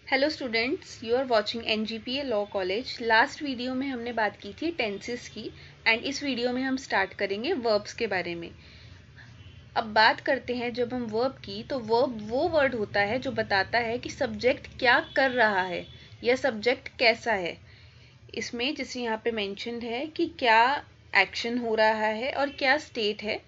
Hello students, you are watching NGPA law college. Last video में हमने बात की थी टेंसेस की एंड इस वीडियो में हम स्टार्ट करेंगे वर्ब्स के बारे में। अब बात करते हैं जब हम वर्ब की, तो वर्ब वो वर्ड होता है जो बताता है कि सब्जेक्ट क्या कर रहा है या सब्जेक्ट कैसा है। इसमें जैसे यहाँ पे मेंशन्ड है कि क्या एक्शन हो रहा है और क्या स्टेट है,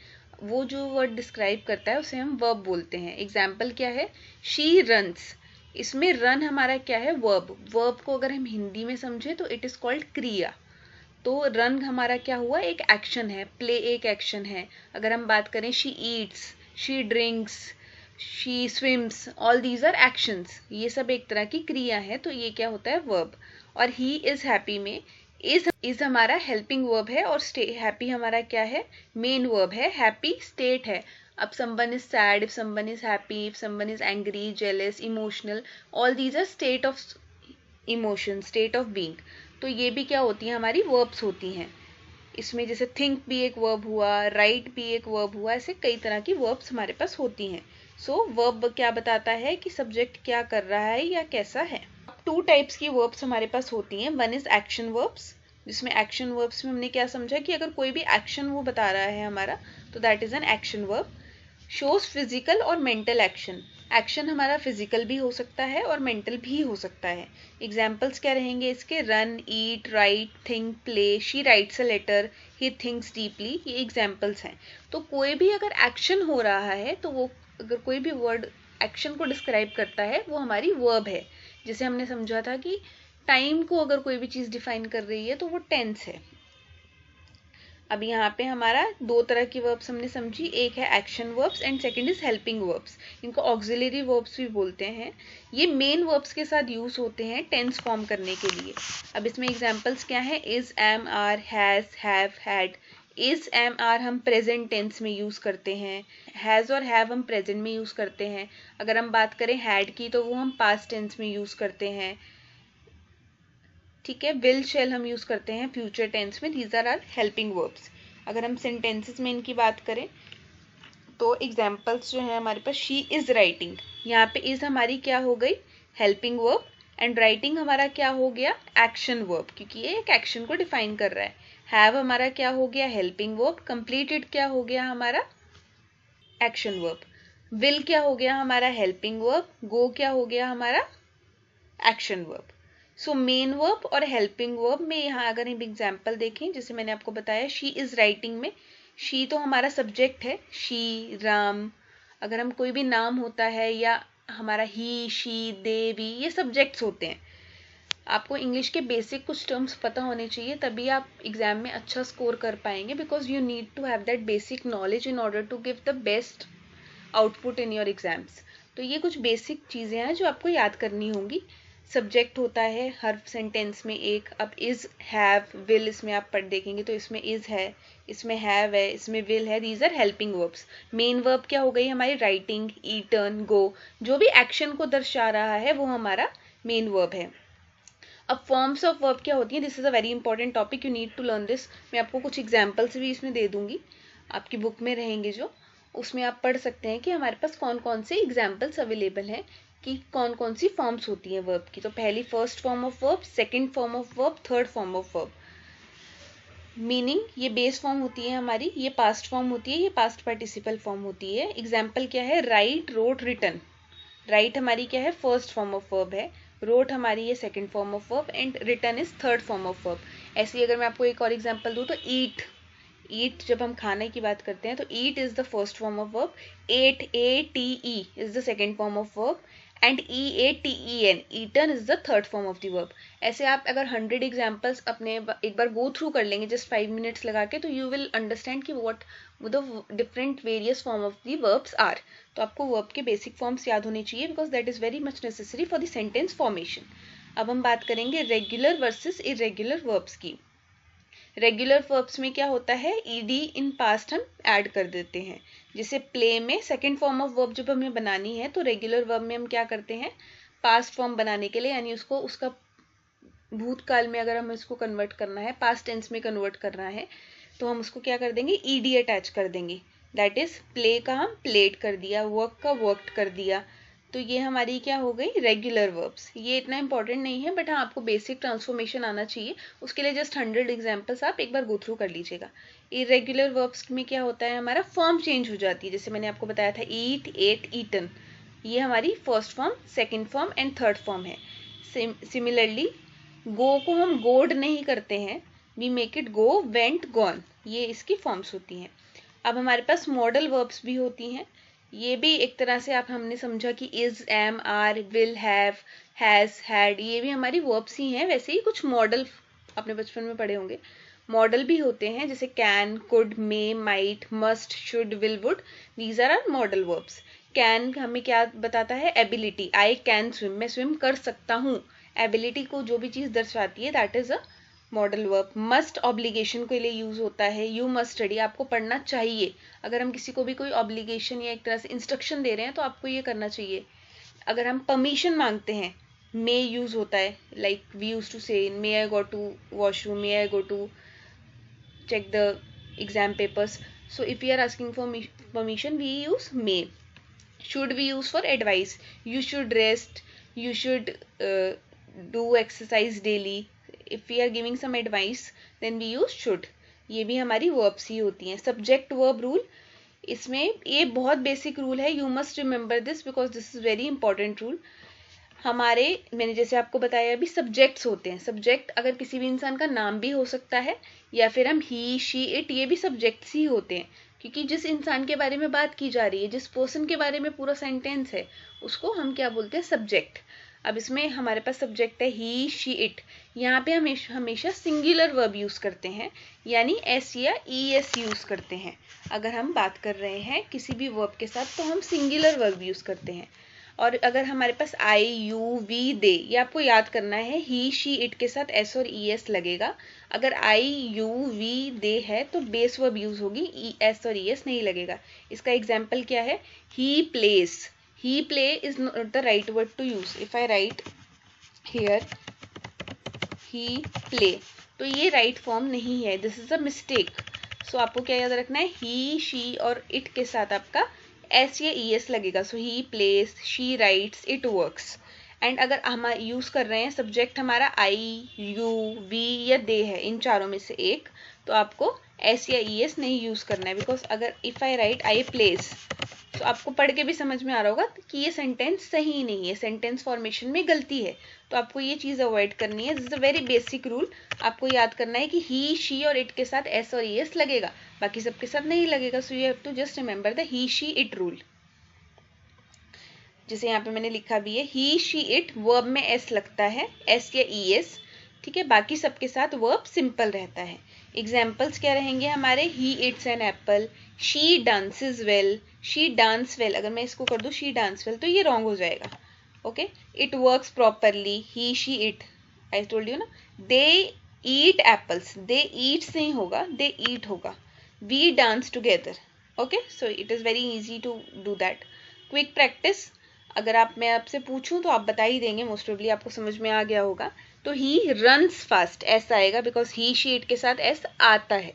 वो जो वर्ड डिस्क्राइब करता है उसे हम वर्ब बोलते हैं। एग्जाम्पल क्या है? She runs. इसमें रन हमारा क्या है? वर्ब। वर्ब को अगर हम हिंदी में समझे तो इट इज कॉल्ड क्रिया। तो रन हमारा क्या हुआ? एक एक्शन है। प्ले एक एक्शन है। अगर हम बात करें she eats, she drinks, she swims, all these are actions. ये सब एक तरह की क्रिया है, तो ये क्या होता है? वर्ब। और ही इज हैप्पी में इज हमारा हेल्पिंग वर्ब है और हैप्पी हमारा क्या है? मेन वर्ब है। हैप्पी स्टेट है। अब someone is sad, if someone is happy, if someone is angry, jealous, emotional, all these are state of emotion, state of being. तो ये भी क्या होती हैं? हमारी वर्ब्स होती हैं। इसमें जैसे थिंक भी एक वर्ब हुआ, राइट भी एक वर्ब हुआ, ऐसे कई तरह की वर्ब्स हमारे पास होती हैं। सो वर्ब क्या बताता है कि सब्जेक्ट क्या कर रहा है या कैसा है। टू टाइप्स की वर्ब्स हमारे पास होती हैं। वन इज एक्शन वर्ब्स, जिसमें एक्शन वर्ब्स में हमने क्या समझा कि अगर कोई भी एक्शन वो बता रहा है हमारा, तो that is an action verb. Shows physical और मेंटल एक्शन। एक्शन हमारा फिजिकल भी हो सकता है और मेंटल भी हो सकता है। एग्जाम्पल्स क्या रहेंगे इसके? Run, eat, write, think, play, she writes a letter, he thinks deeply. ये एग्जाम्पल्स हैं। तो कोई भी अगर एक्शन हो रहा है तो वो, अगर कोई भी वर्ड एक्शन को डिस्क्राइब करता है, वो हमारी वर्ब है। जैसे हमने समझा था कि टाइम को अगर कोई भी चीज़ डिफाइन कर रही है तो वो टेंस है। अब यहाँ पे हमारा दो तरह की वर्ब्स हमने समझी, एक है action verbs and second is helping verbs. इनको ऑक्सिलरी वर्ब्स भी बोलते हैं। ये मेन वर्ब्स के साथ यूज होते हैं टेंस फॉर्म करने के लिए। अब इसमें एग्जांपल्स क्या है? Is, am, are, has, have, had. Is, am, are हम प्रेजेंट टेंस में यूज करते हैं। हैज और हैव हम प्रेजेंट में यूज करते हैं। अगर हम बात करें हैड की, तो वो हम पास्ट टेंस में यूज करते हैं। ठीक है। विल, शेल हम यूज करते हैं फ्यूचर टेंस में। These are helping verbs. अगर हम सेंटेंसेस में इनकी बात करें तो एग्जाम्पल्स जो है हमारे पास, शी इज राइटिंग। यहाँ पे इज हमारी क्या हो गई? Helping verb. एंड राइटिंग हमारा क्या हो गया? एक्शन वर्ब, क्योंकि ये एक एक्शन को डिफाइन कर रहा है। हैव हमारा क्या हो गया? Helping verb. कंप्लीटेड क्या हो गया हमारा? Action verb. विल क्या हो गया हमारा? Helping verb. गो क्या हो गया हमारा? Action verb. So main verb और हेल्पिंग वर्ब में यहाँ अगर हम एग्जाम्पल देखें, जैसे मैंने आपको बताया शी इज राइटिंग में, शी तो हमारा सब्जेक्ट है। शी, राम। अगर हम कोई भी नाम होता है या हमारा ही, शी, दे, वी, ये सब्जेक्ट्स होते हैं। आपको इंग्लिश के बेसिक कुछ टर्म्स पता होने चाहिए, तभी आप एग्जाम में अच्छा स्कोर कर पाएंगे, because you need to have that basic knowledge in order to give the best output in your exams. तो ये कुछ बेसिक चीज़ें हैं जो आपको याद करनी होंगी। सब्जेक्ट होता है हर सेंटेंस में एक। अब इज, हैव, विल, इसमें आप पढ़ देखेंगे तो इसमें इज है, इसमें हैव है, इसमें विल है। These are helping verbs. Main verb क्या हो गई हमारी? Writing, eaten, go. जो भी एक्शन को दर्शा रहा है वो हमारा मेन वर्ब है। अब फॉर्म्स ऑफ वर्ब क्या होती है? This is a very important topic, you need to learn this. मैं आपको कुछ एग्जाम्पल्स भी इसमें दे दूंगी, आपकी बुक में रहेंगे जो, उसमें आप पढ़ सकते हैं कि हमारे पास कौन कौन से एग्जाम्पल्स अवेलेबल हैं कि कौन कौन सी फॉर्म्स होती हैं वर्ब की। तो पहली first form of verb, second form of verb, third form of verb. Meaning, ये बेस फॉर्म होती है हमारी, ये पास्ट फॉर्म होती है, ये पास्ट पार्टिसिपल फॉर्म होती है। एग्जाम्पल क्या है? Right, road, written. राइट हमारी क्या है? फर्स्ट फॉर्म ऑफ वर्ब है। रोट हमारी ये second form of verb and written is third form of verb. ऐसे ही अगर मैं आपको एक और एग्जांपल दूं तो ईट। ईट जब हम खाने की बात करते हैं तो eat is the first form of verb. Ate, A T E is the second form of verb and E A T E N, eaten is the third form of the verb. ऐसे आप अगर 100 examples अपने एक बार go through कर लेंगे just 5 minutes लगा के, तो यू विल अंडरस्टैंड कि what the different various form of the verbs are. तो आपको वर्ब के बेसिक फॉर्म्स याद होने चाहिए, because that is very much necessary for the sentence formation. अब हम बात करेंगे रेगुलर वर्सेस इरेगुलर वर्ब्स की। रेगुलर वर्ब्स में क्या होता है? ईडी इन पास्ट हम ऐड कर देते हैं। जैसे प्ले में सेकंड फॉर्म ऑफ वर्ब जब हमें बनानी है, तो रेगुलर वर्ब में हम क्या करते हैं? पास्ट फॉर्म बनाने के लिए, यानी उसको उसका भूतकाल में अगर हमें उसको कन्वर्ट करना है, पास्ट टेंस में कन्वर्ट करना है, तो हम उसको क्या कर देंगे? ईडी अटैच कर देंगे। दैट इज प्ले का हम प्लेड कर दिया, वर्क का वर्कड कर दिया, तो ये हमारी क्या हो गई, रेगुलर वर्ब्स। ये इतना इंपॉर्टेंट नहीं है, बट हाँ आपको बेसिक ट्रांसफॉर्मेशन आना चाहिए, उसके लिए जस्ट 100 एग्जाम्पल्स आप एक बार गो थ्रू कर लीजिएगा। इरेगुलर वर्ब्स में क्या होता है, हमारा फॉर्म चेंज हो जाती है। जैसे मैंने आपको बताया था ईट, एट, ईटन, ये हमारी first form, second form and third form है। सिमिलरली गो को हम गोड नहीं करते हैं, we make it go, went, gone, ये इसकी फॉर्म्स होती हैं। अब हमारे पास मॉडल वर्ब्स भी होती हैं। ये भी एक तरह से आप हमने समझा कि is, am, are, will, have, has, had, ये भी हमारी वर्ब्स ही हैं। वैसे ही कुछ मॉडल आपने बचपन में पढ़े होंगे, मॉडल भी होते हैं, जैसे can, could, may, might, must, should, will, would, these are modal verbs. Can हमें क्या बताता है, एबिलिटी, आई कैन स्विम, मैं स्विम कर सकता हूँ। एबिलिटी को जो भी चीज दर्शाती है that is a modal verb. Must obligation के लिए यूज होता है, यू मस्ट स्टडी, आपको पढ़ना चाहिए। अगर हम किसी को भी कोई ऑब्लिगेशन या एक तरह से इंस्ट्रक्शन दे रहे हैं तो आपको ये करना चाहिए। अगर हम परमिशन मांगते हैं, मे यूज होता है, like we use to say may I go to washroom, may I go to check the exam papers. So if we are asking for permission, we use may. Should we use for advice, you should rest, you should do exercise daily. If we are giving some advice, then we use should. ये भी हमारी verbs ही होती हैं। subject verb rule, इसमें ये बहुत basic rule है, you must remember this because this is very important rule. हमारे, मैंने जैसे आपको बताया अभी, सब्जेक्ट्स होते हैं। सब्जेक्ट अगर किसी भी इंसान का नाम भी हो सकता है, या फिर हम ही, शी, इट, ये भी सब्जेक्ट्स ही होते हैं, क्योंकि जिस इंसान के बारे में बात की जा रही है, जिस पर्सन के बारे में पूरा सेंटेंस है, उसको हम क्या बोलते हैं, सब्जेक्ट। अब इसमें हमारे पास सब्जेक्ट है ही, शी, इट। यहाँ पे हमेशा सिंगुलर वर्ब यूज करते हैं, यानी एस या ई एस यूज करते हैं। अगर हम बात कर रहे हैं किसी भी वर्ब के साथ तो हम सिंगुलर वर्ब यूज करते हैं। और अगर हमारे पास आई, यू, वी, दे, ये आपको याद करना है, ही, शी, इट के साथ एस और ई एस लगेगा। अगर आई, यू, वी, दे है तो बेस वर्ब यूज होगी, ई एस और ई एस नहीं लगेगा। इसका एग्जाम्पल क्या है, he plays, he play is not the right word to use. If I write here he play, तो ये राइट फॉर्म नहीं है, this is a mistake. So आपको क्या याद रखना है, ही, शी और इट के साथ आपका एस या ई एस लगेगा। So he plays, she writes, it works. And अगर हम यूज कर रहे हैं सब्जेक्ट हमारा आई, यू, वी या दे है, इन चारों में से एक, तो आपको एस या ई एस नहीं यूज करना है। बिकॉज अगर if I right I place, तो आपको पढ़ के भी समझ में आ रहा होगा कि ये सेंटेंस सही नहीं है, सेंटेंस फॉर्मेशन में गलती है, तो आपको ये चीज अवॉइड करनी है। This is a very basic rule. आपको याद करना है कि ही, शी और इट के साथ एस और ई एस लगेगा, बाकी सबके साथ नहीं लगेगा। So you have to just remember the he, she, it rule. जैसे यहाँ पे मैंने लिखा भी है, ही, शी, इट वर्ब में एस लगता है, एस या ई एस, ठीक है। बाकी सबके साथ वर्ब सिंपल रहता है। एग्जाम्पल्स क्या रहेंगे हमारे, he it's an apple, she dances well, she dance well. अगर मैं इसको कर दूं शी डांस वेल तो ये रॉन्ग हो जाएगा, okay. It works properly, he, she, it, I told you ना। दे ईट एप्पल्स, दे ईट्स नहीं होगा, दे ईट होगा। We dance together, okay. So it is very easy to do that. Quick practice, अगर मैं आपसे पूछूं तो आप बता ही देंगे, मोस्ट प्रोबेबली आपको समझ में आ गया होगा। तो ही रन्स फास्ट, ऐसा आएगा बिकॉज ही, शी, इट के साथ एस आता है।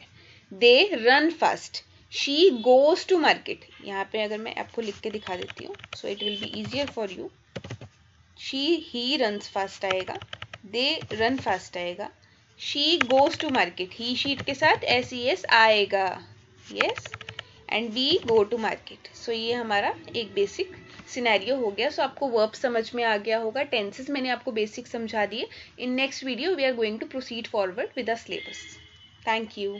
They run fast, she goes to market. यहाँ पे अगर मैं आपको लिख के दिखा देती हूँ so it will be easier for you. She, he runs fast आएगा, दे रन फास्ट आएगा, she goes to market, he, she, it के साथ एस ई एस आएगा, yes, and we go to market. So ये हमारा एक basic scenario हो गया। सो आपको वर्ब समझ में आ गया होगा, टेंसेस मैंने आपको बेसिक समझा दिए। In next video we are going to proceed forward with the syllabus. Thank you.